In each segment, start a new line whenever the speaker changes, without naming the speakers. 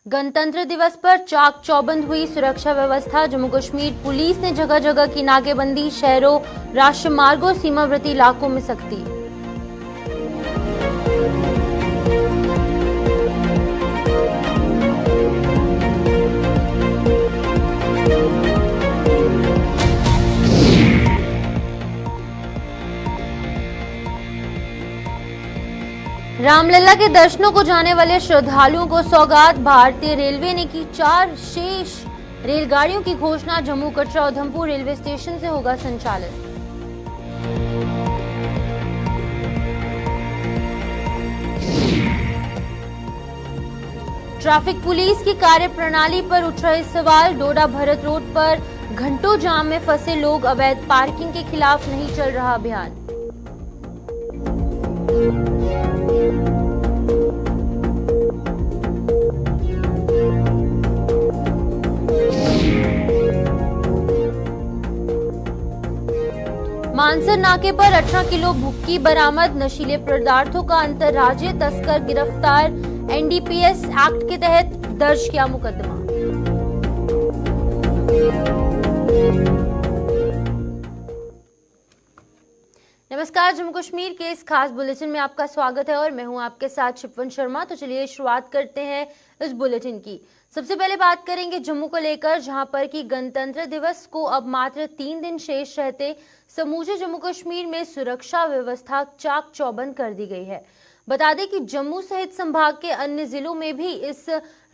गणतंत्र दिवस पर चाक चौबंद हुई सुरक्षा व्यवस्था। जम्मू कश्मीर पुलिस ने जगह जगह की नाकेबंदी, शहरों, राष्ट्रीय मार्गों, सीमावर्ती इलाकों में सख्ती। रामलला के दर्शनों को जाने वाले श्रद्धालुओं को सौगात। भारतीय रेलवे ने की 4 शेष रेलगाड़ियों की घोषणा। जम्मू, कटरा, उधमपुर रेलवे स्टेशन से होगा संचालन। ट्रैफिक पुलिस की कार्यप्रणाली पर उठ रहे सवाल। डोडा भरत रोड पर घंटों जाम में फंसे लोग। अवैध पार्किंग के खिलाफ नहीं चल रहा अभियान। मानसर नाके पर 18 किलो भुक्की बरामद। नशीले पदार्थों का अंतर्राज्यीय तस्कर गिरफ्तार। एनडीपीएस एक्ट के तहत दर्ज किया मुकदमा। नमस्कार, जम्मू कश्मीर के इस खास बुलेटिन में आपका स्वागत है और मैं हूं आपके साथ शिपवन शर्मा। तो चलिए शुरुआत करते हैं इस बुलेटिन की। सबसे पहले बात करेंगे जम्मू को लेकर, जहां पर कि गणतंत्र दिवस को अब मात्र 3 दिन शेष रहते समूचे जम्मू कश्मीर में सुरक्षा व्यवस्था चाक चौबंद कर दी गई है। बता दें कि जम्मू सहित संभाग के अन्य जिलों में भी इस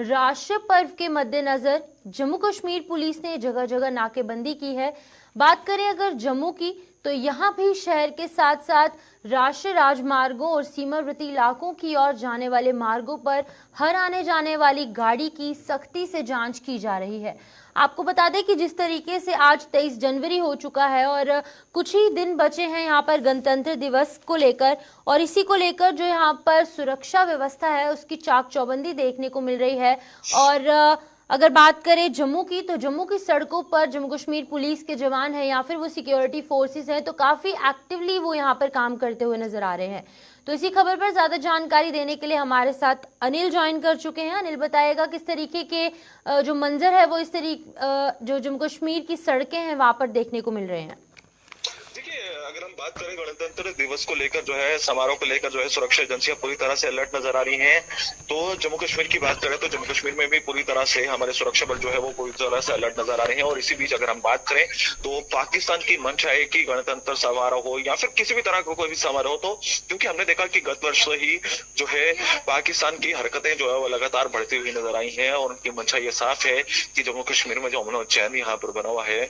राष्ट्रीय पर्व के मद्देनजर जम्मू कश्मीर पुलिस ने जगह जगह नाकेबंदी की है। बात करें अगर जम्मू की, तो यहाँ भी शहर के साथ साथ राष्ट्रीय राजमार्गों और सीमावर्ती इलाकों की ओर जाने वाले मार्गों पर हर आने जाने वाली गाड़ी की सख्ती से जांच की जा रही है। आपको बता दें कि जिस तरीके से आज 23 जनवरी हो चुका है और कुछ ही दिन बचे हैं यहाँ पर गणतंत्र दिवस को लेकर, और इसी को लेकर जो यहाँ पर सुरक्षा व्यवस्था है उसकी चाक चौबंदी देखने को मिल रही है। और अगर बात करें जम्मू की, तो जम्मू की सड़कों पर जम्मू कश्मीर पुलिस के जवान हैं या फिर वो सिक्योरिटी फोर्सेस हैं, तो काफी एक्टिवली वो यहाँ पर काम करते हुए नजर आ रहे हैं। तो इसी खबर पर ज्यादा जानकारी देने के लिए हमारे साथ अनिल ज्वाइन कर चुके हैं। अनिल बताएगा किस तरीके के जो मंजर है वो इस तरीके जो जम्मू कश्मीर की सड़कें हैं वहां पर देखने को मिल रहे हैं।
अगर हम बात करें गणतंत्र दिवस को लेकर जो है, समारोह को लेकर जो है, सुरक्षा एजेंसियां पूरी तरह से अलर्ट नजर आ रही हैं। तो जम्मू कश्मीर की बात करें तो जम्मू कश्मीर में भी पूरी तरह से हमारे सुरक्षा बल जो है वो पूरी तरह से अलर्ट नजर आ रहे हैं। और इसी बीच अगर हम बात करें तो पाकिस्तान की मंशा है कि गणतंत्र समारोह हो या फिर किसी भी तरह का कोई भी समारोह, तो क्योंकि हमने देखा कि गत वर्ष से ही जो है पाकिस्तान की हरकतें जो है वो लगातार बढ़ती हुई नजर आई है और उनकी मंशा ये साफ है कि जम्मू कश्मीर में जो अमन और चैन यहाँ पर बना हुआ है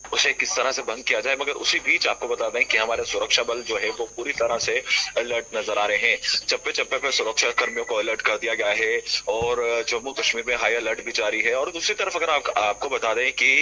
उसे किस तरह से भंग किया जाए। मगर उसी बीच आपको बता दें कि हमारे सुरक्षा बल जो है वो पूरी तरह से अलर्ट नजर आ रहे हैं। चप्पे चप्पे पे सुरक्षा कर्मियों को अलर्ट कर दिया गया है और जम्मू कश्मीर में हाई अलर्ट भी जारी है। और दूसरी तरफ अगर आपको बता दें कि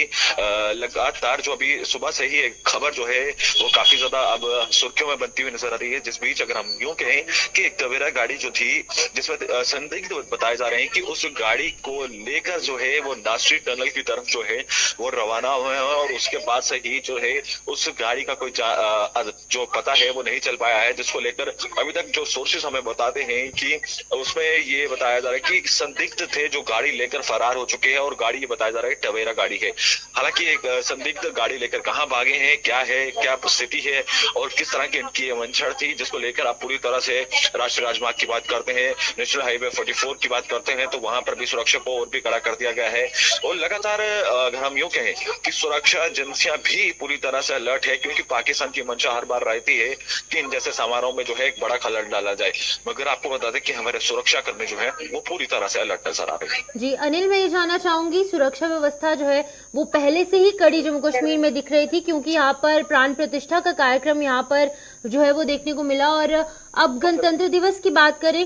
लगातार जो अभी सुबह से ही एक खबर जो है वो काफी ज्यादा अब सुर्खियों में बनती हुई नजर आ रही है, जिस बीच अगर हम यूं कहें कि एक टवेरा गाड़ी जो थी जिसमें संदिग्ध बताए जा रहे हैं कि उस गाड़ी को लेकर जो है वो नासरी टनल की तरफ जो है वो रवाना हुए हैं और उसके बाद से ही जो है उस गाड़ी का कोई जो पता है वो नहीं चल पाया है, जिसको लेकर अभी तक जो सोर्सेस हमें बताते हैं कि उसमें ये बताया जा रहा है कि संदिग्ध थे जो गाड़ी लेकर फरार हो चुके हैं और गाड़ी ये बताया जा रहा है टवेरा गाड़ी है। हालांकि एक संदिग्ध गाड़ी लेकर कहां भागे हैं, क्या स्थिति है और किस तरह की इनकी मंशा थी, जिसको लेकर आप पूरी तरह से राष्ट्रीय राजमार्ग की बात करते हैं, नेशनल हाईवे 44 की बात करते हैं, तो वहां पर भी सुरक्षा को और भी कड़ा कर दिया गया है। और लगातार अगर हम यूं कहें कि सुरक्षा एजेंसियां भी पूरी तरह से अलर्ट है, क्योंकि पाकिस्तान की मंशा हर बार रहती है कि इन जैसे समारोह में जो है एक बड़ा खलल डाला जाए। मगर आपको बता दें कि हमारे सुरक्षा कर्मी जो है वो पूरी तरह से अलर्ट नजर आ रहे हैं।
जी अनिल, मैं ये जानना चाहूंगी, सुरक्षा व्यवस्था जो है वो पहले से ही कड़ी जम्मू कश्मीर में दिख रही थी, क्योंकि यहाँ पर प्राण प्रतिष्ठा का कार्यक्रम यहाँ पर जो है वो देखने को मिला। और अब गणतंत्र दिवस की बात करें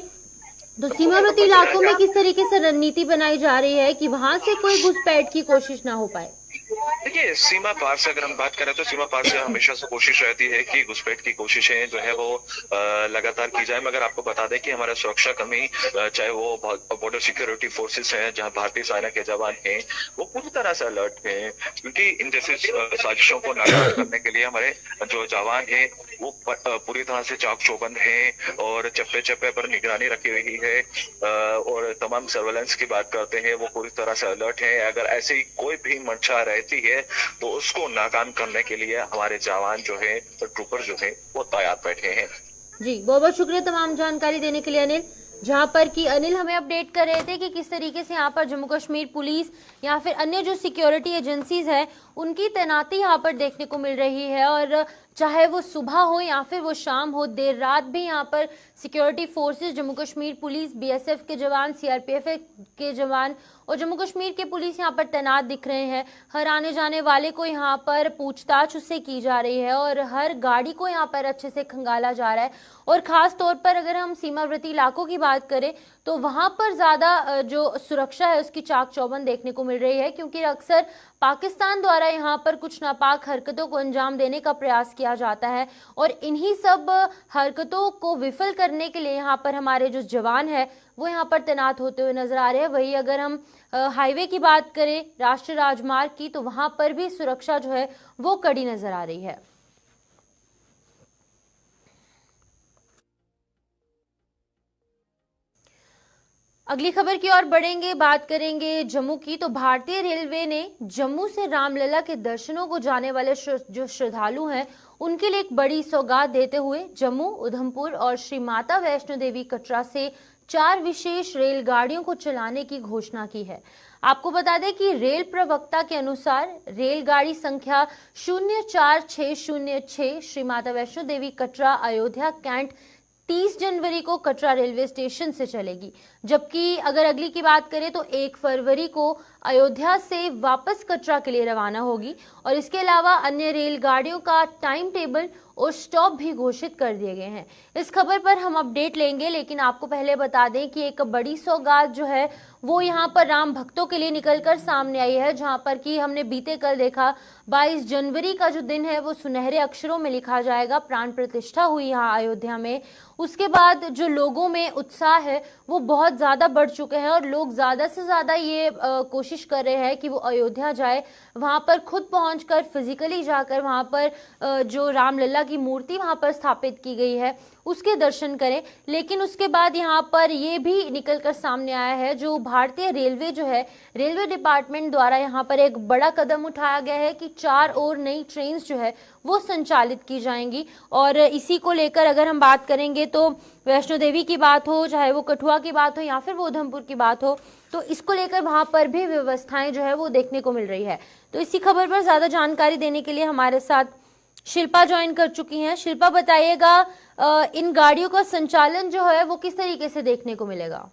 तो सीमावर्ती इलाकों में किस तरीके से रणनीति बनाई जा रही है कि वहां से कोई घुसपैठ की कोशिश ना हो पाए?
देखिए, सीमा पार से अगर हम बात करें तो सीमा पार से हमेशा से कोशिश रहती है कि घुसपैठ की कोशिशें जो है वो लगातार की जाए। मगर आपको बता दें कि हमारा सुरक्षा कर्मी चाहे वो बॉर्डर सिक्योरिटी फोर्सेस हैं, जहां भारतीय सेना के जवान हैं, वो पूरी तरह से अलर्ट हैं, क्योंकि इन जैसे साजिशों को नाकाम करने के लिए हमारे जो जवान हैं वो पूरी तरह से चाक चौबंद हैं और चप्पे चप्पे पर निगरानी रखी हुई है। और तमाम सर्वेलेंस की बात करते हैं, वो पूरी तरह से अलर्ट हैं। अगर ऐसी कोई भी मंशा रहती है तो उसको नाकाम करने के लिए हमारे जवान जो है, ट्रूपर जो है, वो तैयार बैठे हैं।
जी, बहुत बहुत शुक्रिया तमाम जानकारी देने के लिए अनिल। जहां पर कि अनिल हमें अपडेट कर रहे थे कि किस तरीके से यहाँ पर जम्मू कश्मीर पुलिस या फिर अन्य जो सिक्योरिटी एजेंसीज है उनकी तैनाती यहाँ पर देखने को मिल रही है, और चाहे वो सुबह हो या फिर वो शाम हो, देर रात भी यहाँ पर security forces, Jammu Kashmir police, BSF के जवान, सीआरपीएफ के जवान और जम्मू कश्मीर के पुलिस यहाँ पर तैनात दिख रहे हैं। हर आने जाने वाले को यहाँ पर पूछताछ उससे की जा रही है और हर गाड़ी को यहाँ पर अच्छे से खंगाला जा रहा है। और खास तौर पर अगर हम सीमावर्ती इलाकों की बात करें तो वहां पर ज्यादा जो सुरक्षा है उसकी चाक चौबंद देखने को मिल रही है, क्योंकि अक्सर पाकिस्तान द्वारा यहाँ पर कुछ नापाक हरकतों को अंजाम देने का प्रयास किया जाता है और इन्हीं सब हरकतों को विफल करने के लिए यहाँ पर हमारे जो जवान है वो यहाँ पर तैनात होते हुए नजर आ रहे हैं। वही अगर हम हाईवे की बात करें, राष्ट्रीय राजमार्ग की, तो वहां पर भी सुरक्षा जो है वो कड़ी नजर आ रही है। अगली खबर की ओर बढ़ेंगे, बात करेंगे जम्मू की। तो भारतीय रेलवे ने जम्मू से रामलला के दर्शनों को जाने वाले जो श्रद्धालु हैं उनके लिए एक बड़ी सौगात देते हुए जम्मू, उधमपुर और श्री माता वैष्णो देवी कटरा से 4 विशेष रेलगाड़ियों को चलाने की घोषणा की है। आपको बता दें कि रेल प्रवक्ता के अनुसार रेलगाड़ी संख्या 04606 श्री माता वैष्णो देवी कटरा अयोध्या कैंट 30 जनवरी को कटरा रेलवे स्टेशन से चलेगी, जबकि अगर अगली की बात करें तो 1 फरवरी को अयोध्या से वापस कटरा के लिए रवाना होगी। और इसके अलावा अन्य रेलगाड़ियों का टाइम टेबल और स्टॉप भी घोषित कर दिए गए हैं। इस खबर पर हम अपडेट लेंगे, लेकिन आपको पहले बता दें कि एक बड़ी सौगात जो है वो यहाँ पर राम भक्तों के लिए निकलकर सामने आई है, जहां पर कि हमने बीते कल देखा 22 जनवरी का जो दिन है वो सुनहरे अक्षरों में लिखा जाएगा। प्राण प्रतिष्ठा हुई यहाँ अयोध्या में। उसके बाद जो लोगों में उत्साह है वो बहुत ज्यादा बढ़ चुके हैं और लोग ज्यादा से ज्यादा ये कोशिश कर रहे हैं कि वो अयोध्या जाए, वहां पर खुद पहुंचकर फिजिकली जाकर वहां पर जो रामलला की मूर्ति वहां पर स्थापित की गई है उसके दर्शन करें। लेकिन उसके बाद यहाँ पर ये भी निकलकर सामने आया है, जो भारतीय रेलवे जो है, रेलवे डिपार्टमेंट द्वारा यहाँ पर एक बड़ा कदम उठाया गया है कि 4 और नई ट्रेन जो है वो संचालित की जाएंगी। और इसी को लेकर अगर हम बात करेंगे तो वैष्णो देवी की बात हो, चाहे वो कठुआ की बात हो या फिर वो उधमपुर की बात हो, तो इसको लेकर वहां पर भी व्यवस्थाएं जो है वो देखने को मिल रही है। तो इसी खबर पर ज्यादा जानकारी देने के लिए हमारे साथ शिल्पा ज्वाइन कर चुकी हैं। शिल्पा, बताइएगा इन गाड़ियों का संचालन जो है वो किस तरीके से देखने को मिलेगा?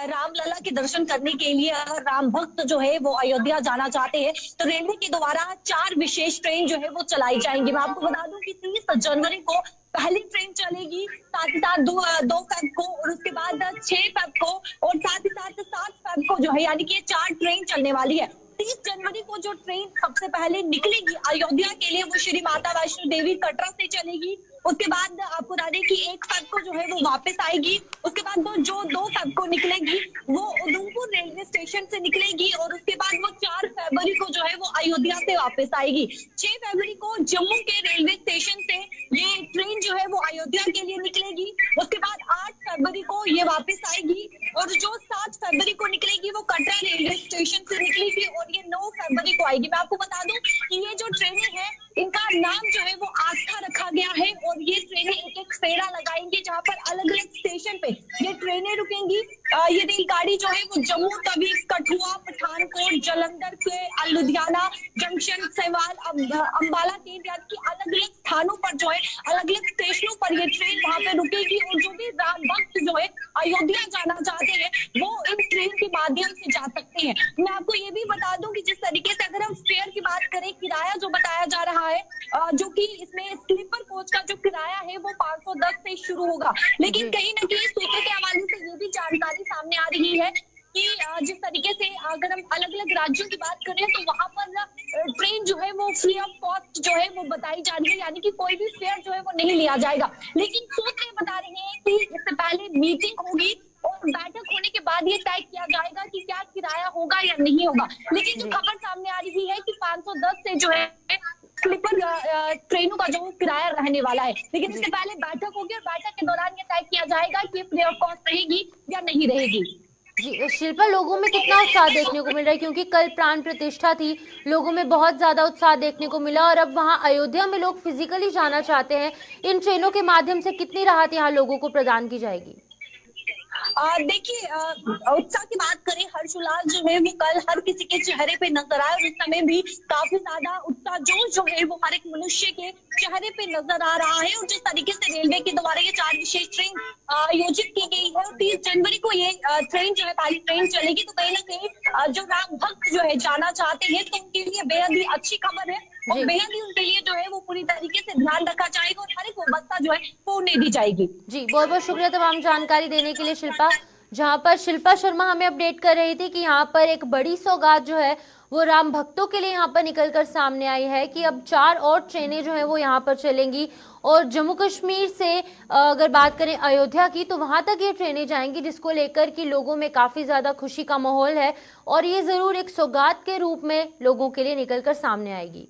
रामलला के दर्शन करने के लिए अगर राम भक्त जो है वो अयोध्या जाना चाहते हैं तो रेलवे के द्वारा 4 विशेष ट्रेन जो है वो चलाई जाएंगी। मैं आपको बता दूं कि 30 जनवरी को पहली ट्रेन चलेगी, साथ ही साथ 2 फेब को, और उसके बाद 6 फेब को, और साथ ही साथ 7 फेब को जो है, यानी कि ये 4 ट्रेन चलने वाली है। 30 जनवरी को जो ट्रेन सबसे पहले निकलेगी अयोध्या के लिए वो श्री माता वैष्णो देवी कटरा से चलेगी। उसके बाद आपको बता दें कि 1 फेब को जो है वो वापस आएगी। उसके बाद वो जो 2 फेब को निकलेगी वो उधमपुर रेलवे स्टेशन से निकलेगी, और उसके बाद वो 4 फरवरी को जो है वो अयोध्या से वापस आएगी। 6 फरवरी को जम्मू के रेलवे स्टेशन से ये ट्रेन जो है वो अयोध्या के लिए निकलेगी। उसके बाद 8 फरवरी को ये वापस आएगी, और जो 7 फरवरी को निकलेगी वो कटरा रेलवे स्टेशन से निकलेगी, और ये 9 फरवरी को आएगी। मैं आपको बता दूं कि ये जो ट्रेनें हैं इनका नाम जो है वो आस्था रखा गया है, और ये ट्रेनें एक फेरा लगाएंगी जहां पर अलग अलग स्टेशन पे ये ट्रेनें रुकेंगी। ये रेलगाड़ी जो है वो जम्मू तवी, कठुआ, पठानकोट, जालंधर से लुधियाना जंक्शन, सेवाल, अंबाला केंद्र की अलग अलग स्थानों पर जो है, अलग अलग स्टेशनों पर ये ट्रेन वहां पे रुकेगी। और जो भी राम भक्त जो है अयोध्या जाना चाहते हैं वो इन ट्रेन के माध्यम से जा सकते हैं। मैं आपको ये भी बता दूं कि जिस तरीके से अगर हम फेयर की बात करें, किराया जो बताया जा रहा है, जो कि इसमें स्लीपर कोच का जो किराया है वो 510 से शुरू होगा। लेकिन कहीं ना कहीं सूत्रों के हवाले से ये भी जानकारी सामने आ रही है कि जिस तरीके से अगर हम अलग अलग राज्यों की बात करें तो वहां पर ट्रेन जो है वो फ्री ऑफ कॉस्ट जो है वो बताई जा रही है, यानी कि कोई भी फेयर जो है वो नहीं लिया जाएगा। लेकिन सूत्र बता रहे हैं कि इससे पहले मीटिंग होगी और बैठक होने के बाद ये तय किया जाएगा कि क्या किराया होगा या नहीं होगा। लेकिन जो खबर सामने आ रही है कि 510 से जो है स्लीपर ट्रेनों का जो किराया रहने वाला है, लेकिन इससे पहले बैठक होगी और बैठक के दौरान ये तय किया जाएगा कि फ्री ऑफ कॉस्ट रहेगी या नहीं रहेगी।
जी शिल्पा, लोगों में कितना उत्साह देखने को मिल रहा है, क्योंकि कल प्राण प्रतिष्ठा थी, लोगों में बहुत ज्यादा उत्साह देखने को मिला और अब वहां अयोध्या में लोग फिजिकली जाना चाहते हैं। इन ट्रेनों के माध्यम से कितनी राहत यहाँ लोगों को प्रदान की जाएगी?
देखिए, उत्साह की बात करें, हर्षोल्लास जो है वो कल हर किसी के चेहरे पे नजर आया और इस समय भी काफी ज्यादा उत्साह जोश जो है वो हर एक मनुष्य के चेहरे पे नजर आ रहा है। और जिस तरीके से रेलवे के द्वारा ये 4 विशेष ट्रेन आयोजित की गई है और 30 जनवरी को ये ट्रेन जो है पहली ट्रेन चलेगी, तो कहीं ना कहीं जो राम भक्त जो है जाना चाहते हैं तो उनके लिए बेहद ही अच्छी खबर है और बेहद ही उनके लिए जो है वो पूरी तरीके से ध्यान रखा जाएगा और हर एक व्यवस्था जो है वो उन्हें दी जाएगी।
जी बहुत बहुत शुक्रिया तमाम जानकारी देने के लिए शिल्पा। जहां पर शिल्पा शर्मा हमें अपडेट कर रही थी कि यहाँ पर एक बड़ी सौगात जो है वो राम भक्तों के लिए यहाँ पर निकलकर सामने आई है कि अब 4 और ट्रेनें जो है वो यहाँ पर चलेंगी और जम्मू कश्मीर से अगर बात करें अयोध्या की तो वहां तक ये ट्रेनें जाएंगी, जिसको लेकर कि लोगों में काफी ज्यादा खुशी का माहौल है और ये जरूर एक सौगात के रूप में लोगों के लिए निकलकर सामने आएगी।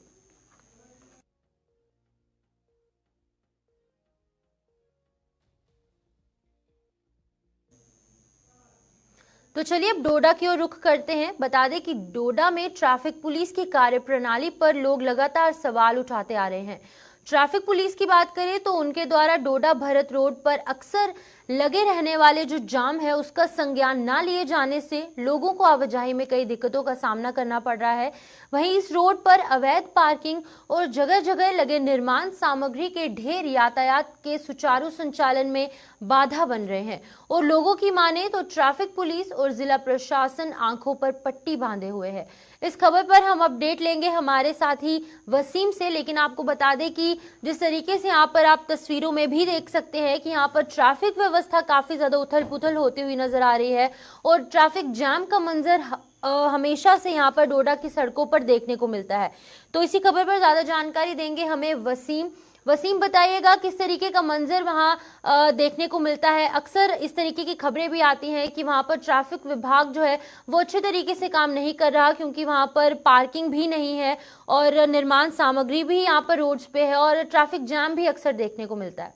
तो चलिए अब डोडा की ओर रुख करते हैं। बता दें कि डोडा में ट्रैफिक पुलिस की कार्यप्रणाली पर लोग लगातार सवाल उठाते आ रहे हैं। ट्रैफिक पुलिस की बात करें तो उनके द्वारा डोडा भरत रोड पर अक्सर लगे रहने वाले जो जाम है उसका संज्ञान न लिए जाने से लोगों को आवाजाही में कई दिक्कतों का सामना करना पड़ रहा है। वहीं इस रोड पर अवैध पार्किंग और जगह जगह लगे निर्माण सामग्री के ढेर यातायात के सुचारू संचालन में बाधा बन रहे हैं और लोगों की माने तो ट्रैफिक पुलिस और जिला प्रशासन आंखों पर पट्टी बांधे हुए है। इस खबर पर हम अपडेट लेंगे हमारे साथी वसीम से, लेकिन आपको बता दें कि जिस तरीके से यहाँ पर आप तस्वीरों में भी देख सकते हैं कि यहाँ पर ट्रैफिक व्यवस्था काफी ज्यादा उथल पुथल होती हुई नजर आ रही है और ट्रैफिक जाम का मंजर हमेशा से यहाँ पर डोडा की सड़कों पर देखने को मिलता है। तो इसी खबर पर ज्यादा जानकारी देंगे हमें वसीम। वसीम, बताइएगा किस तरीके का मंजर वहां देखने को मिलता है? अक्सर इस तरीके की खबरें भी आती हैं कि वहां पर ट्रैफिक विभाग जो है वो अच्छे तरीके से काम नहीं कर रहा, क्योंकि वहां पर पार्किंग भी नहीं है और निर्माण सामग्री भी यहाँ पर रोड्स पे है और ट्रैफिक जाम भी अक्सर देखने को मिलता है।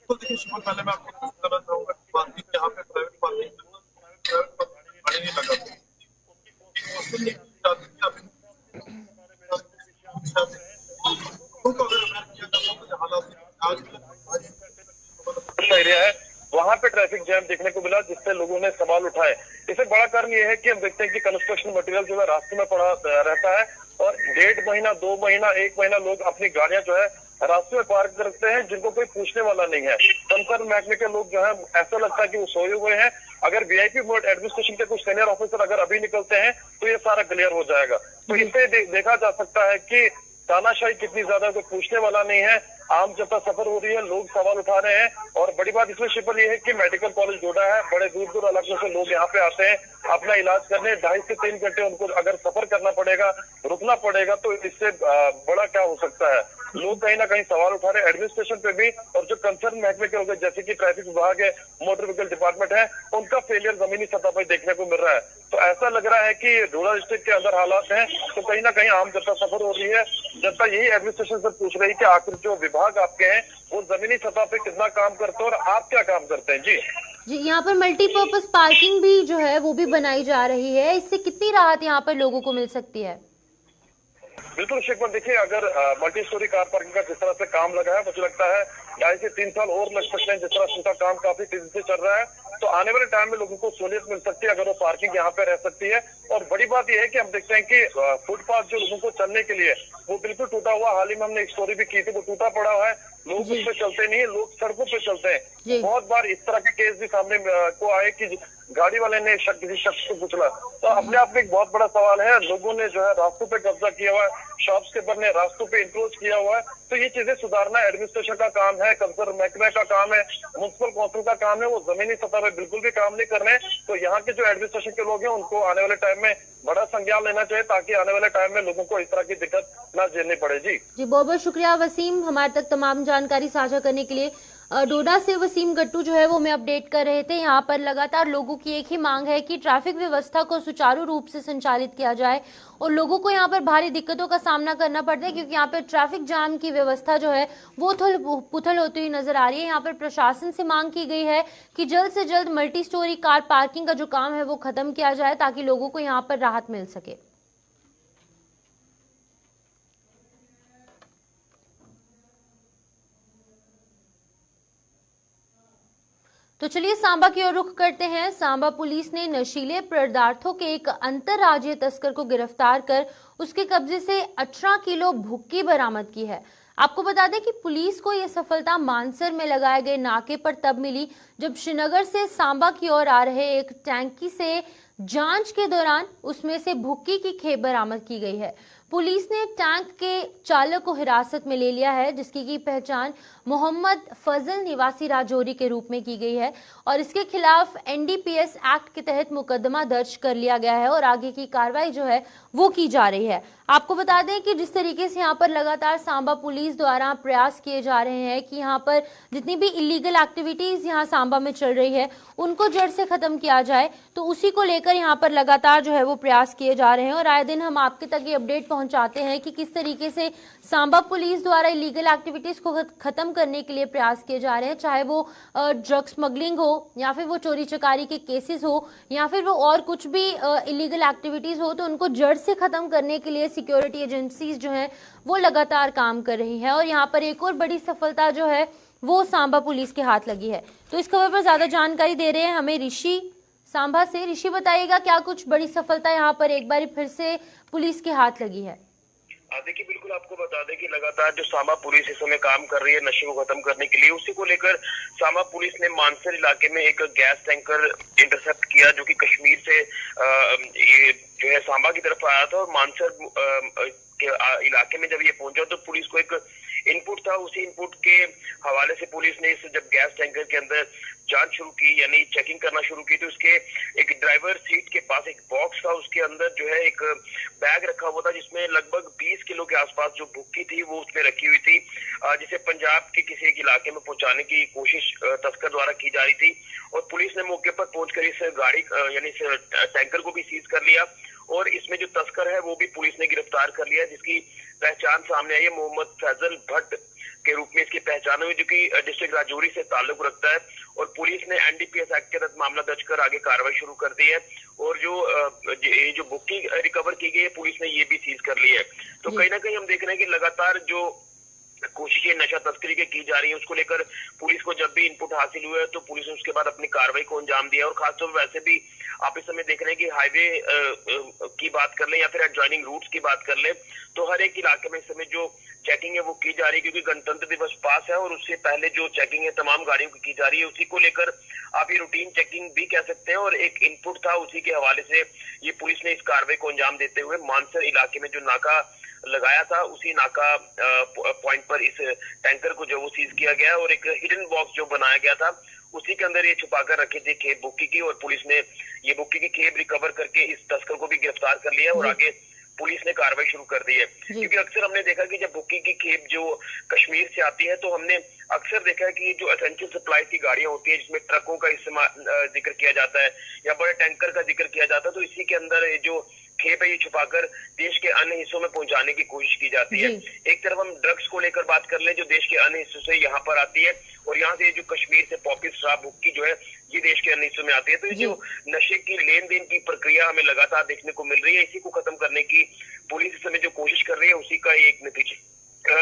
देखिए सुमन, पहले मैं आपको बताना चाहूंगा कि पार्किंग यहाँ पे प्राइवेट पार्किंग नहीं लगा
एरिया है, वहाँ पे ट्रैफिक जैम देखने को मिला, जिससे लोगों ने सवाल उठाए। इससे बड़ा कारण ये है कि हम देखते हैं कि कंस्ट्रक्शन मटेरियल जो है रास्ते में पड़ा रहता है और 1.5 महीना 2 महीना 1 महीना लोग अपनी गाड़ियां जो है रास्ते में पार्क करते हैं, जिनको कोई पूछने वाला नहीं है। कंसर्न महकमे के लोग जो है ऐसा लगता है कि वो सोए हुए हैं। अगर वीआईपी मोड एडमिनिस्ट्रेशन के कुछ सीनियर ऑफिसर अगर अभी निकलते हैं तो ये सारा क्लियर हो जाएगा। तो इससे देखा जा सकता है कि तानाशाही कितनी ज्यादा, कोई पूछने वाला नहीं है। आम जनता सफर हो रही है, लोग सवाल उठा रहे हैं और बड़ी बात इसमें शिल्पा ये है कि मेडिकल कॉलेज डोडा है, बड़े दूर दूर इलाकों से लोग यहाँ पे आते हैं अपना इलाज करने। 2.5 से 3 घंटे उनको अगर सफर करना पड़ेगा, रुकना पड़ेगा, तो इससे बड़ा क्या हो सकता है। लोग कहीं ना कहीं सवाल उठा रहे हैं एडमिनिस्ट्रेशन पे भी, और जो कंसर्न महकमे के लोग जैसे कि ट्रैफिक विभाग है, मोटर व्हीकल डिपार्टमेंट है, उनका फेलियर जमीनी सतह पर देखने को मिल रहा है। तो ऐसा लग रहा है कि डोडा डिस्ट्रिक्ट के अंदर हालात हैं तो कहीं ना कहीं आम जनता सफर हो रही है। जनता यही एडमिनिस्ट्रेशन से पूछ रही है कि आखिर जो विभाग आपके हैं वो जमीनी सतह पे कितना काम करते हैं और आप क्या काम करते हैं। जी
यहाँ पर मल्टीपर्पज पार्किंग भी जो है वो भी बनाई जा रही है, इससे कितनी राहत यहाँ पर लोगों को मिल सकती है?
बिल्कुल शिल्पा, देखिए अगर मल्टी स्टोरी कार पार्किंग का जिस तरह से काम लगा है, मुझे लगता है 2.5 से 3 साल और लग सकते हैं। जिस तरह से उनका काम काफी तेजी से चल रहा है तो आने वाले टाइम में लोगों को सहूलियत मिल सकती है अगर वो पार्किंग यहाँ पे रह सकती है। और बड़ी बात यह है कि हम देखते हैं कि फुटपाथ जो लोगों को चलने के लिए वो बिल्कुल टूटा हुआ, हाल ही में हमने एक स्टोरी भी की थी, वो टूटा पड़ा हुआ है, लोग उस पे चलते नहीं है, लोग सड़कों पे चलते हैं। बहुत बार इस तरह के केस भी सामने को आए कि गाड़ी वाले ने किसी शख्स को कुचला। तो अपने आप में एक बहुत बड़ा सवाल है, लोगों ने जो है रास्तों पे कब्जा किया हुआ है, शॉप्स के बने रास्तों पे इंक्रोच किया हुआ है, तो ये चीजें सुधारना एडमिनिस्ट्रेशन का काम है, कंसर्न महकमे का काम है, म्युनिसिपल काउंसिल का काम है, वो जमीनी सतह पे बिल्कुल भी काम नहीं कर रहे हैं। तो यहाँ के जो एडमिनिस्ट्रेशन के लोग हैं उनको आने वाले टाइम में बड़ा संज्ञान लेना चाहिए, ताकि आने वाले टाइम में लोगों को इस तरह की दिक्कत न झेलनी पड़े। जी
बहुत बहुत शुक्रिया वसीम, हमारे तक तमाम जानकारी साझा करने के लिए। डोडा से वसीम गट्टू जो है वो हमें अपडेट कर रहे थे। यहाँ पर लगातार लोगों की एक ही मांग है कि ट्रैफिक व्यवस्था को सुचारू रूप से संचालित किया जाए, और लोगों को यहाँ पर भारी दिक्कतों का सामना करना पड़ता है क्योंकि यहाँ पर ट्रैफिक जाम की व्यवस्था जो है वो पुथल होती हुई नजर आ रही है। यहाँ पर प्रशासन से मांग की गई है कि जल्द से जल्द मल्टी स्टोरी कार पार्किंग का जो काम है वो खत्म किया जाए ताकि लोगों को यहाँ पर राहत मिल सके। तो चलिए सांबा की ओर रुख करते हैं। सांबा पुलिस ने नशीले पदार्थों के एक अंतर्राज्यीय तस्कर को गिरफ्तार कर उसके कब्जे से 18 किलो भुक्की बरामद की है। आपको बता दें कि पुलिस को यह सफलता मानसर में लगाए गए नाके पर तब मिली जब श्रीनगर से सांबा की ओर आ रहे एक टैंकी से जांच के दौरान उसमें से भुक्की की खेप बरामद की गई है। पुलिस ने टैंक के चालक को हिरासत में ले लिया है, जिसकी की पहचान मोहम्मद फजल निवासी राजौरी के रूप में की गई है और इसके खिलाफ एनडीपीएस एक्ट के तहत मुकदमा दर्ज कर लिया गया है और आगे की कार्रवाई जो है वो की जा रही है। आपको बता दें कि जिस तरीके से यहाँ पर लगातार सांबा पुलिस द्वारा प्रयास किए जा रहे हैं कि यहाँ पर जितनी भी इलीगल एक्टिविटीज यहाँ सांबा में चल रही है उनको जड़ से खत्म किया जाए, तो उसी को लेकर यहाँ पर लगातार जो है वो प्रयास किए जा रहे हैं और आए दिन हम आपके तक ये अपडेट पहुंचाते हैं कि किस तरीके से सांबा पुलिस द्वारा इलीगल एक्टिविटीज को खत्म करने के लिए प्रयास किए जा रहे हैं, चाहे वो ड्रग स्मगलिंग हो या फिर वो चोरी चकारी के केसेस हो या फिर वो और कुछ भी इलीगल एक्टिविटीज हो, तो उनको जड़ से खत्म करने के लिए सिक्योरिटी एजेंसीज जो हैं वो लगातार काम कर रही हैं। और यहाँ पर एक और बड़ी सफलता जो है वो सांबा पुलिस के हाथ लगी है। तो इस खबर पर ज्यादा जानकारी दे रहे हैं हमें ऋषि सांबा से। ऋषि, बताइएगा क्या कुछ बड़ी सफलता यहाँ पर एक बार फिर से पुलिस के हाथ लगी है?
देखिए, बिल्कुल आपको बता दें कि लगातार जो सांबा पुलिस इस समय काम कर रही है नशे को खत्म करने के लिए, उसी को लेकर सांबा पुलिस ने मानसर इलाके में एक गैस टैंकर इंटरसेप्ट किया जो कि कश्मीर से ये जो है सांबा की तरफ आया था और मानसर के इलाके में जब ये पहुंचा तो पुलिस को एक इनपुट था, उसी इनपुट के हवाले से पुलिस ने इस जब गैस टैंकर के अंदर जांच शुरू की यानी चेकिंग करना शुरू की तो उसके एक ड्राइवर सीट के पास एक बॉक्स था, उसके अंदर जो है एक बैग रखा हुआ था जिसमें लगभग 20 किलो के आसपास जो भुक्की थी वो उसमें रखी हुई थी, जिसे पंजाब के किसी एक इलाके में पहुंचाने की कोशिश तस्कर द्वारा की जा रही थी। और पुलिस ने मौके पर पहुंचकर इस गाड़ी यानी इस टैंकर को भी सीज कर लिया और इसमें जो तस्कर है वो भी पुलिस ने गिरफ्तार कर लिया, जिसकी पहचान सामने आई है। मोहम्मद फैजल भट्ट के रूप में इसकी पहचान हुई जो कि डिस्ट्रिक्ट राजौरी से ताल्लुक रखता है और पुलिस ने एनडीपीएस एक्ट के तहत मामला दर्ज कर आगे कार्रवाई शुरू कर दी है और जो बुकिंग रिकवर की गई है पुलिस ने ये भी सीज कर ली है। तो कहीं ना कहीं हम देख रहे हैं कि लगातार जो कोशिशें नशा तस्करी के की जा रही है उसको लेकर पुलिस को जब भी इनपुट हासिल हुआ है तो पुलिस ने उसके बाद अपनी कार्रवाई को अंजाम दिया और खासतौर पर वैसे भी आप इस समय देख रहे हैं कि हाईवे की बात कर ले या फिर एडजॉइनिंग रूट्स की बात कर ले तो हर एक इलाके में इस समय जो चेकिंग है वो की जा रही है क्योंकि गणतंत्र दिवस पास है और उससे पहले जो चेकिंग है तमाम गाड़ियों की जा रही है, उसी को लेकर आप ये रूटीन चेकिंग भी कह सकते हैं और एक इनपुट था उसी के हवाले से ये पुलिस ने इस कार्रवाई को अंजाम देते हुए मानसर इलाके में जो नाका लगाया था उसी नाका पॉइंट पर इस टैंकर को जो वो सीज किया गया और एक हिडन बॉक्स जो बनाया गया था उसी के अंदर ये छुपाकर रखी थी खेप बुक्की की और पुलिस ने ये बुक्की की खेप रिकवर करके इस तस्कर को भी गिरफ्तार कर लिया और आगे पुलिस ने कार्रवाई शुरू कर दी है। क्योंकि अक्सर हमने देखा कि जब बुक्की की खेप जो कश्मीर से आती है तो हमने अक्सर देखा है कि जो एसेंशियल सप्लाई की गाड़ियां होती है जिसमें ट्रकों का इस्तेमाल जिक्र किया जाता है या बड़े टैंकर का जिक्र किया जाता है तो इसी के अंदर जो खेप है ये छुपाकर देश के अन्य हिस्सों में पहुंचाने की कोशिश की जाती है। एक तरफ हम ड्रग्स को लेकर बात कर ले जो देश के अन्य हिस्सों से यहाँ पर आती है और यहाँ से जो कश्मीर से पॉपी शराब हुक्की जो है ये देश के अन्य हिस्सों में आती है। तो ये जो नशे की लेन देन की प्रक्रिया हमें लगातार देखने को मिल रही है, इसी को खत्म करने की पुलिस इस समय जो कोशिश कर रही है उसी का एक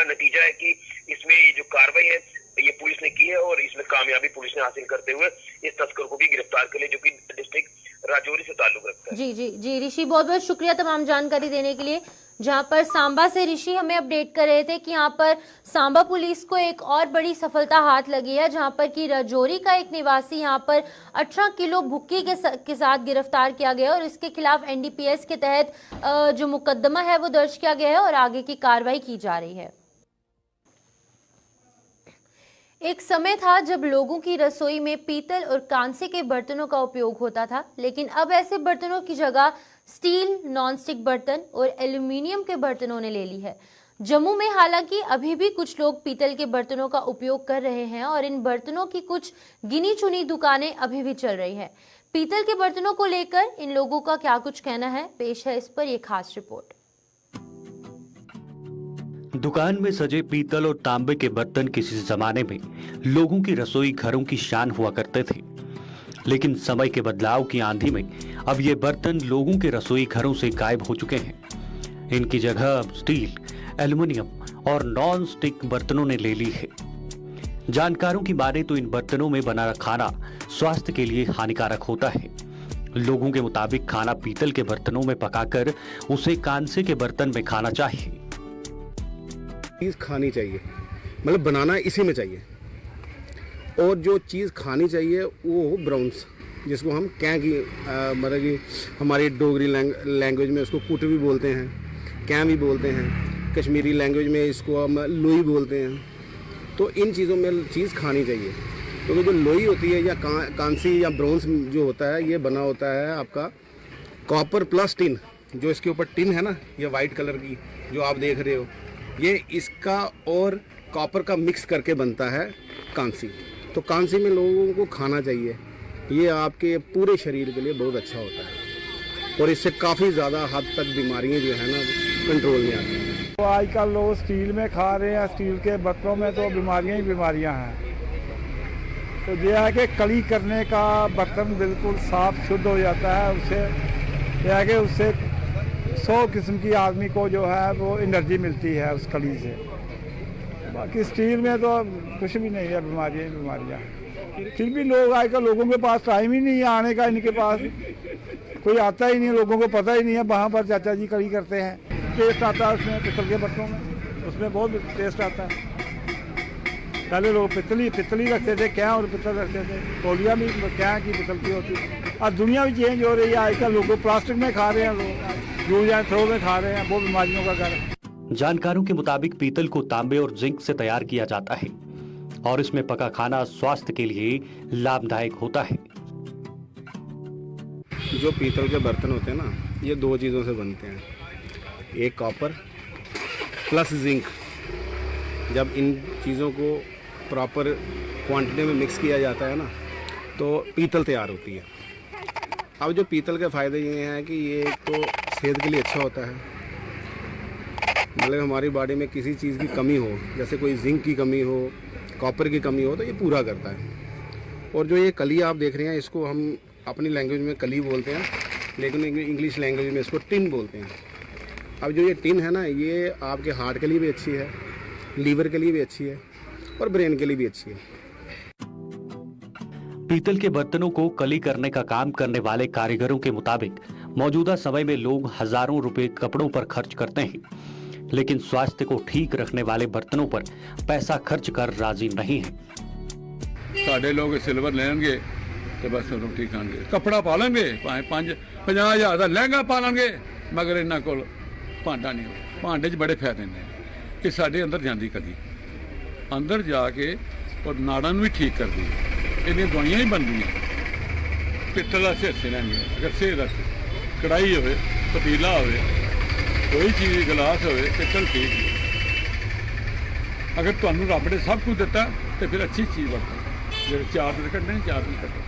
नतीजा है कि इसमें ये जो कार्रवाई है ये पुलिस ने की है और इसमें कामयाबी पुलिस ने हासिल करते हुए इस तस्कर को भी गिरफ्तार कर लिया जो कि डिस्ट्रिक्ट राजौरी से ताल्लुक रखता है।
जी जी जी ऋषि, बहुत बहुत शुक्रिया तमाम जानकारी देने के लिए। जहां पर सांबा से ऋषि हमें अपडेट कर रहे थे कि यहां पर सांबा पुलिस को एक और बड़ी सफलता हाथ लगी है, जहां पर कि राजौरी का एक निवासी यहां पर 18 किलो भुक्की के साथ गिरफ्तार किया गया और इसके खिलाफ एनडीपीएस के तहत जो मुकदमा है वो दर्ज किया गया है और आगे की कार्रवाई की जा रही है। एक समय था जब लोगों की रसोई में पीतल और कांसे के बर्तनों का उपयोग होता था, लेकिन अब ऐसे बर्तनों की जगह स्टील, नॉनस्टिक बर्तन और एल्यूमिनियम के बर्तनों ने ले ली है। जम्मू में हालांकि अभी भी कुछ लोग पीतल के बर्तनों का उपयोग कर रहे हैं और इन बर्तनों की कुछ गिनी चुनी दुकानें अभी भी चल रही हैं। पीतल के बर्तनों को लेकर इन लोगों का क्या कुछ कहना है, पेश है इस पर यह खास रिपोर्ट।
दुकान में सजे पीतल और तांबे के बर्तन किसी जमाने में लोगों की रसोई घरों की शान हुआ करते थे, लेकिन समय के बदलाव की आंधी में अब ये बर्तन लोगों के रसोई घरों से गायब हो चुके हैं। इनकी जगह अब स्टील, एल्युमिनियम और नॉन स्टिक बर्तनों ने ले ली है। जानकारों की माने तो इन बर्तनों में बना खाना स्वास्थ्य के लिए हानिकारक होता है। लोगों के मुताबिक खाना पीतल के बर्तनों में पकाकर उसे कांसे के बर्तन में खाना चाहिए।
चीज़ खानी चाहिए, मतलब बनाना इसी में चाहिए। और जो चीज़ खानी चाहिए वो ब्राउन्स, जिसको हम कैं की मतलब कि हमारी डोगरी लैंग्वेज में उसको कुट भी बोलते हैं, कैं भी बोलते हैं, कश्मीरी लैंग्वेज में इसको हम लोई बोलते हैं। तो इन चीज़ों में चीज़ खानी चाहिए, क्योंकि जो लोई होती है या कांसी या ब्राउन्स जो होता है, ये बना होता है आपका कॉपर प्लस टिन। जो इसके ऊपर टिन है ना, ये वाइट कलर की जो आप देख रहे हो, ये इसका और कॉपर का मिक्स करके बनता है कांसी। तो कांसी में लोगों को खाना चाहिए, ये आपके पूरे शरीर के लिए बहुत अच्छा होता है और इससे काफ़ी ज़्यादा हद तक बीमारियां जो है ना कंट्रोल में आती हैं।
तो आजकल लोग स्टील में खा रहे हैं, स्टील के बर्तनों में तो बीमारियां ही बीमारियां हैं। तो यह है कि कली करने का बर्तन बिल्कुल साफ शुद्ध हो जाता है, उससे यह है कि उससे 100 किस्म की आदमी को जो है वो एनर्जी मिलती है उस कली से। बाकी स्टील में तो कुछ भी नहीं है, बीमारियाँ ही बीमारियाँ हैं। फिर भी लोग आजकल लोगों के पास टाइम ही नहीं है आने का, इनके पास कोई आता ही नहीं, लोगों को पता ही नहीं है। वहाँ पर चाचा जी कड़ी करते हैं, टेस्ट आता है उसमें पित्तल के बर्तनों में, उसमें बहुत टेस्ट आता है। पहले लोग पित्तली रखते थे, क्या और पित्तल रखते थे, तौलिया भी क्या की पित्तल की होती है। अब दुनिया भी चेंज हो रही है, आजकल लोग प्लास्टिक में खा रहे हैं, लोग यूज एंड थ्रो में खा रहे हैं, वो बीमारियों का कारण।
जानकारों के मुताबिक पीतल को तांबे और जिंक से तैयार किया जाता है और इसमें पका खाना स्वास्थ्य के लिए लाभदायक होता है।
जो पीतल के बर्तन होते हैं ना, ये 2 चीज़ों से बनते हैं, एक कॉपर प्लस जिंक। जब इन चीज़ों को प्रॉपर क्वांटिटी में मिक्स किया जाता है ना, तो पीतल तैयार होती है। अब जो पीतल के फ़ायदे ये हैं कि ये तो सेहत के लिए अच्छा होता है, मतलब हमारी बॉडी में किसी चीज़ की कमी हो, जैसे कोई जिंक की कमी हो, कॉपर की कमी हो, तो ये पूरा करता है। और जो ये कली आप देख रहे हैं, इसको हम अपनी लैंग्वेज में कली बोलते हैं, लेकिन इंग्लिश लैंग्वेज में इसको टिन बोलते हैं। अब जो ये टिन है ना, ये आपके हार्ट के लिए भी अच्छी है, लीवर के लिए भी अच्छी है और ब्रेन के लिए भी अच्छी है।
पीतल के बर्तनों को कली करने का काम करने वाले कारीगरों के मुताबिक मौजूदा समय में लोग हजारों रुपए कपड़ों पर खर्च करते हैं, लेकिन स्वास्थ्य को ठीक रखने वाले बर्तनों पर पैसा खर्च कर राजी नहीं है।
साढ़े लोग सिल्वर लेंगे तो बस रोटी खाएंगे, कपड़ा पा लेंगे, 50,000 का लहंगा पा लेंगे, मगर इन्हों को भांडा नहीं हो। भांडे च बड़े फायदे ने कि साढ़े अंदर जाती कली, अंदर जाके और नाड़ां भी ठीक करती है। इन्हें दवाइयां ही बनती पित्तल हिस्से लेंगे, अगर सेहत कढ़ाई हो, पतीला हो, कोई चीज़ गिलास हो, पित्तल ठीक है। अगर तुहानू रब ने सब कुछ दिता तो फिर अच्छी चीज़ वरतो। जो 4 दिन कटने 4 दिन कटो,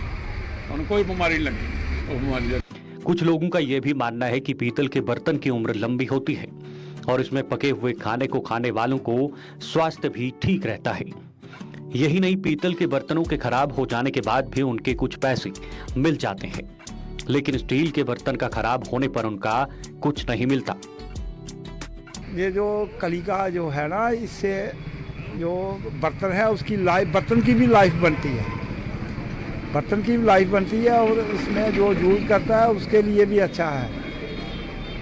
तुहानू कोई बीमारी नहीं लगी, वो बीमारी।
कुछ लोगों का यह भी मानना है कि पीतल के बर्तन की उम्र लंबी होती है और इसमें पके हुए खाने को खाने वालों को स्वास्थ्य भी ठीक रहता है। यही नहीं, पीतल के बर्तनों के खराब हो जाने के बाद भी उनके कुछ पैसे मिल जाते हैं, लेकिन स्टील के बर्तन का खराब होने पर उनका कुछ नहीं मिलता।
ये जो कली का जो है ना, इससे जो बर्तन है उसकी लाइफ, बर्तन की भी लाइफ बनती है। बर्तन की भी लाइफ बनती है और इसमें जो यूज करता है उसके लिए भी अच्छा है।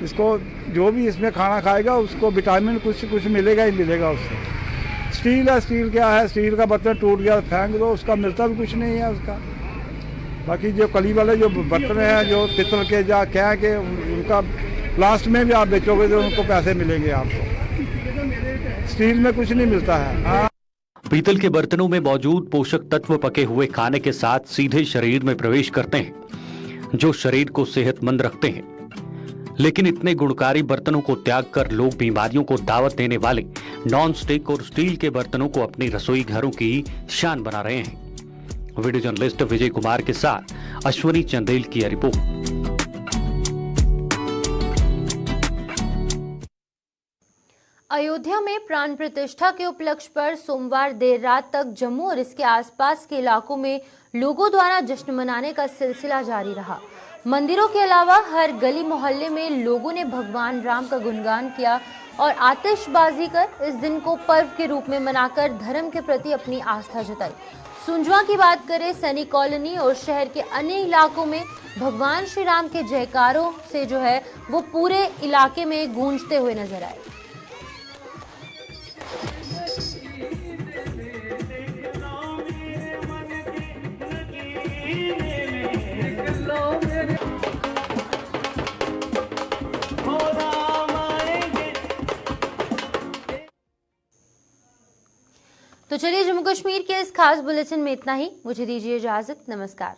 इसको जो भी इसमें खाना खाएगा उसको विटामिन कुछ मिलेगा ही मिलेगा उससे। स्टील है, स्टील क्या है, स्टील का बर्तन टूट गया फेंक दो, उसका मिलता भी कुछ नहीं है उसका। बाकी जो कली वाले जो बर्तन हैं जो पित्तल के या क्या के, उनका लास्ट में भी आप बेचोगे तो उनको पैसे मिलेंगे आपको। स्टील में कुछ नहीं मिलता है। हाँ,
पीतल के बर्तनों में मौजूद पोषक तत्व पके हुए खाने के साथ सीधे शरीर में प्रवेश करते हैं, जो शरीर को सेहतमंद रखते हैं। लेकिन इतने गुणकारी बर्तनों को त्याग कर लोग बीमारियों को दावत देने वाले नॉन स्टिक और स्टील के बर्तनों को अपनी रसोई घरों की शान बना रहे हैं। वीडियो जर्नलिस्ट विजय कुमार के साथ अश्वनी चंदेल की यह रिपोर्ट।
अयोध्या में प्राण प्रतिष्ठा के उपलक्ष्य पर सोमवार देर रात तक जम्मू और इसके आसपास के इलाकों में लोगों द्वारा जश्न मनाने का सिलसिला जारी रहा। मंदिरों के अलावा हर गली मोहल्ले में लोगों ने भगवान राम का गुणगान किया और आतिशबाजी कर इस दिन को पर्व के रूप में मनाकर धर्म के प्रति अपनी आस्था जताई। सुंजवा की बात करें, सैनिक कॉलोनी और शहर के अन्य इलाकों में भगवान श्री राम के जयकारों से जो है वो पूरे इलाके में गूंजते हुए नजर आए। तो चलिए, जम्मू कश्मीर के इस खास बुलेटिन में इतना ही। मुझे दीजिए इजाजत। नमस्कार।